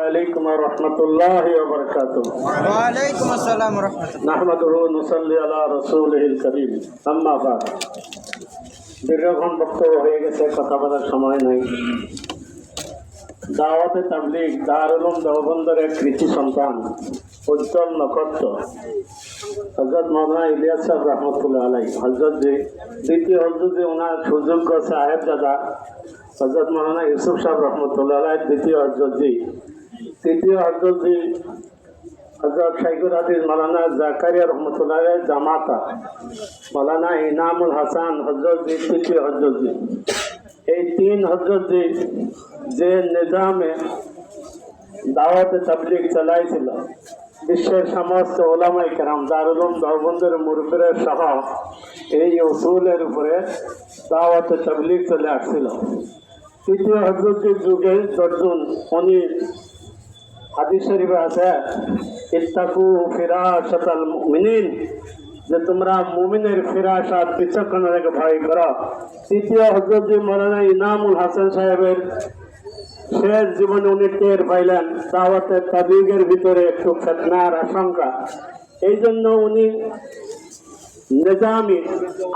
আলাইকুম ওয়া রাহমাতুল্লাহি ওয়া বারাকাতুহু। ওয়া আলাইকুম আসসালাম ওয়া রাহমাতুল্লাহ। নাহমাদুহু ওয়া নুসাল্লি আলা রাসূলিহিল কারীম। আম্মা বাদ। দীর্ঘক্ষণ বক্তব্য হয়ে গেছে, কথা বলার সময় নাই। দাওয়াতে তাবলীগ দারুল উলুম দেওবন্দের এক কৃতি সন্তান, উজ্জ্বল নক্ষত্র হযরত মাওলানা ইলিয়াস সাহেব রহমতুল্লাহ আলাইহি, হযরত জি দ্বিতীয় হযরত জি ওনার সুযোগ্য সাহেবজাদা হযরত মাওলানা ইউসুফ সাহেব রহমতুল্লাহ আলাইহি, দ্বিতীয় হযরত জি, তৃতীয় হযরত জি হযরত শাইখুল হাদিস মাওলানা জাকারিয়া রহমতুল্লাহ আলাইহি জামাতা, মাওলানা ইনামুল হাসান হযরত জি, তৃতীয় হযরত জি। এই তিন হযরত জি যে নিজামে দাওয়াতে তাবলীগ চালাইছিল, বিশ্বের সমস্ত ওলামায়ে কেরাম দারুল উলুম দেওবন্দের মুরব্বিরা সহ এই উসুলের উপরে দাওয়াতে তাবলীগ চলে আসছিল। তৃতীয় হযরতের যুগে দর্জন উনি হাদিস শরীফে আছে, ইত্তাকু ফিরাশাতাল মুমিনিন, যে তোমরা মুমিনের ফিরাশাত বিচক্ষণতাকে ভয় করো। তৃতীয় হযরত মাওলানা ইনামুল হাসান সাহেবের শেষ জীবনে উনি টের পাইলেন দাওয়াতে তাবলীগের ভিতরে একটু ফিতনার আশঙ্কা। এই জন্য উনি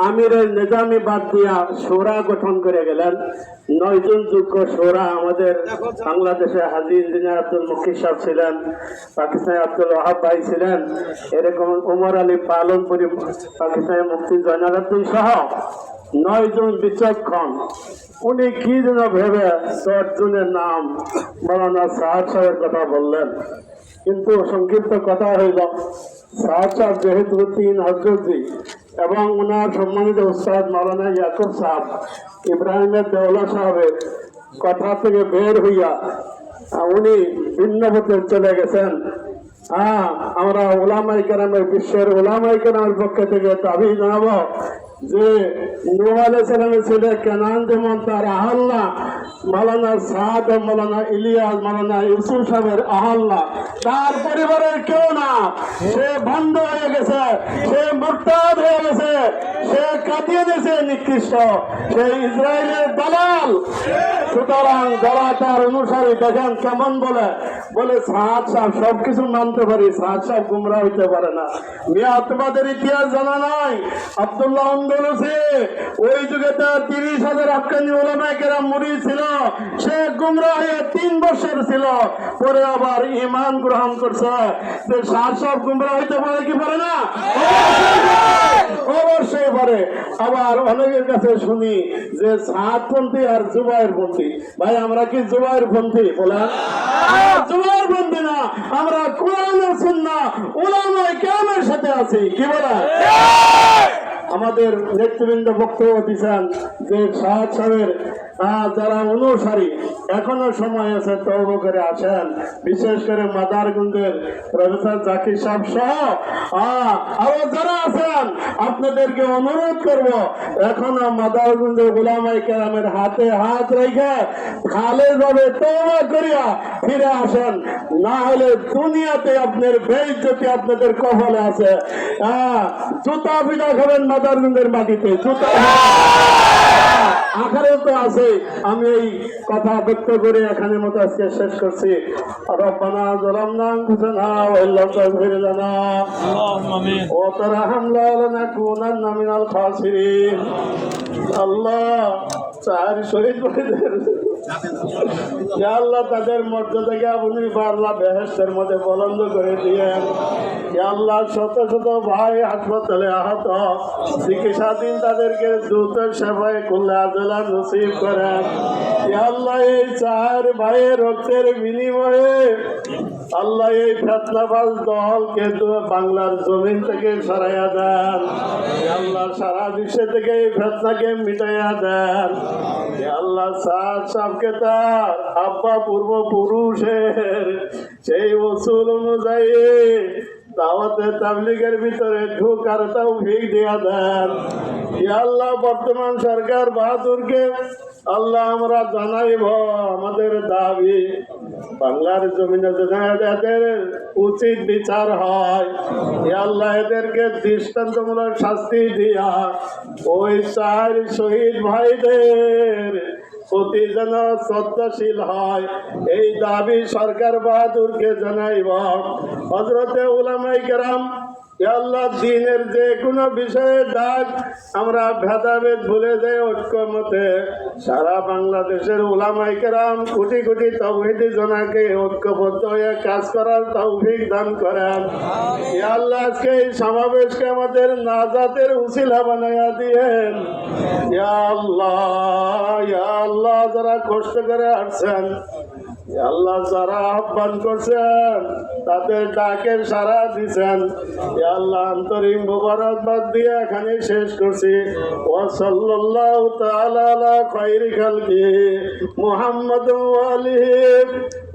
আমিরের নিজামি বাদ দিয়া শোরা গঠন করে গেলেন। 9 জন যোগ্য শোরা আমাদের বাংলাদেশে হাজী ইঞ্জিনিয়ার আব্দুল মুকির সাহেব ছিলেন, পাকিস্তানে আব্দুল ওয়াহাব ভাই ছিলেন, এরকম ওমর আলী পালনপুরি, পাকিস্তানের মুফতি জয়নাল সহ 9 জন বিচক্ষণ। উনি কি যেন ভেবে 10 জনের নাম মাওলানা সাহাব সাহেবের কথা বললেন, কিন্তু সংক্ষিপ্ত কথা হইল সাহাব সাহেব যেহেতু 3 হযরত জি এবং ওনার সম্মানিত উস্তাদ মাওলানা ইয়াকুব সাহেব ইব্রাহিমের দেওলা সাহেবের কথা থেকে বের হইয়া উনি ভিন্ন পথে চলে গেছেন। আমরা ওলামায়ে কেরামের, বিশ্বের ওলামায়ে কেরামের পক্ষ থেকে দাবি জানাবো যে নূহ আলাইহিস সালামের ছেলে কেনান যেমন তার আহল্লা, মাওলানা সাদ, মাওলানা ইলিয়াস, মাওলানা ইউসুফ সাহেবের আহল্লা, তার পরিবারের কেউ না। সে ভণ্ড হয়ে গেছে, সে মুরতাদ হয়ে গেছে, সে কাদিয়ানিসে নিকৃষ্ট, সে ইসরায়েলের দালাল। সুতরাং যারা তার অনুসারী দেখেন কেমন বলে সাদ সাহেব সবকিছু মানতে পারি, সাদ সাহেব গুমরা হইতে পারে না। মিয়া তোমাদের ইতিহাস জানা নাই? আব্দুল্লাহ আন্দোলসে ওই যুগে তার 30,000 আফগানি ওলামায়ে কেরাম মুরিদ ছিল। সে গুমরা হয়ে 3 বছর ছিল, পরে আবার ঈমান গ্রহণ করছে। সে সাদ সাহেব গুমরা হইতে পারে কি পারে না? অবশ্যই পারে। আবার অনেকের কাছে শুনি যে সাদপন্থী আর জুবায়ের পন্থী। ভাই আমরা কি জুবায়ের পন্থী? বলেন জুবায়ের পন্থী না, আমরা কোরআন ও সুন্নাহ উলামায়ে কেরামের সাথে আছি। কি বলেন? আমাদের নেতৃবৃন্দ বক্তব্য দিচ্ছেন যে সাহাদ সাহেবের যারা অনুসারী এখনো সময় আছে, তওবা করে আসেন। বিশেষ করে মাদারগঞ্জের প্রফেসর জাকির সাহেব সহ আরো যারা আছেন, আপনাদেরকে অনুরোধ করব এখনো মাদারগঞ্জের উলামায়ে কেরামের হাতে হাত রেখে খালেজ ভাবে তওবা করিয়া ফিরে আসেন, না হলে দুনিয়াতে আপনার বেইজ্জতি আপনাদের কপালে আছে। জুতা পিটা খাবেন মাদারগঞ্জের মাটিতে, জুতা আখারেও তো আছে। আমি এই কথা ব্যক্ত করে এখানের মতো আজকে শেষ করছি। রব্বানা যালামনা আনফুসানা ওয়া ইল্লাম তাগফির লানা ওয়া তারহামনা লানাকুনান্না মিনাল খাসিরিন। আল্লাহ চার শহীদ ভাইদের ইয়া আল্লাহ তাদের মর্যাদাকে আপনি আল্লাহ বেহেশতের মধ্যে বুলন্দ করে দিয়েন। ইয়া আল্লাহ শত শত ভাই হাসপাতালে আহত, চিকিৎসাধীন, তাদেরকে দ্রুত সেবায় কল্যাণ আজলা নসিব করেন। ইয়া আল্লাহ এই 4 ভাইয়ের রক্তের বিনিময়ে আল্লাহ এই ফিতনাবাজ দলকে বাংলার জমিন থেকে সরাইয়া দেন। ইয়া আল্লাহ সারা বিশ্ব থেকে এই ফিতনাকে মিটাইয়া দেন। ইয়া আল্লাহ সাদ সাহেবকে তার আব্বা পূর্বপুরুষের সেই উসুল অনুযায়ী দাওয়াতে তাবলীগের ভিতরে ঢোকার তৌফিক দিয়া দেন। ইয়া আল্লাহ বর্তমান সরকার বাহাদুরকে আল্লাহ আমরা জানাইব আমাদের দাবি, বাংলার জমিনে এদের উচিত বিচার হয়। ইয়া আল্লাহ এদেরকে দৃষ্টান্তমূলক শাস্তি দিয়া ওই 4 শহীদ ভাইদের প্রতি যেন শ্রদ্ধাশীল হয়, এই দাবি সরকার বাহাদুরকে জানাইব। হযরতে উলামায়ে কেরাম, ইয়া আল্লাহ, দ্বীনের যে কোনো বিষয়ে ডাক আমরা ভেদাভেদ ভুলে যাই ঐক্যমতে সারা বাংলাদেশের উলামায়ে কেরাম কোটি কোটি তাওহীদি জনাকে ঐক্যবদ্ধ হয়ে কাজ করার তৌফিক দান করেন। ইয়া আল্লাহ, আজকে এই সমাবেশকে আমাদের নাজাতের উসিলা বানাইয়া দিয়েন। ইয়া আল্লাহ, যারা কষ্ট করে আসছেন, ইয়া আল্লাহ, যারা আহ্বান করছেন তাদের ডাকে সাড়া দিছেন, ইয়া আল্লাহ, আন্তরিক মুবারকবাদ দিয়ে এখানে শেষ করছি। ওয়া সাল্লাল্লাহু তাআলা আলা খায়রি খালকি মুহাম্মাদ ওয়া আলিহি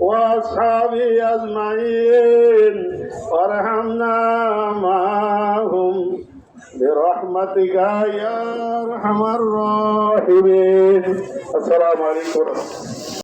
ওয়া আসহাবিহি আজমাইন ওয়ারহামনা মাহুম বিরহমাতিকা ইয়া আরহামার রাহিমিন। আসসালামু আলাইকুম।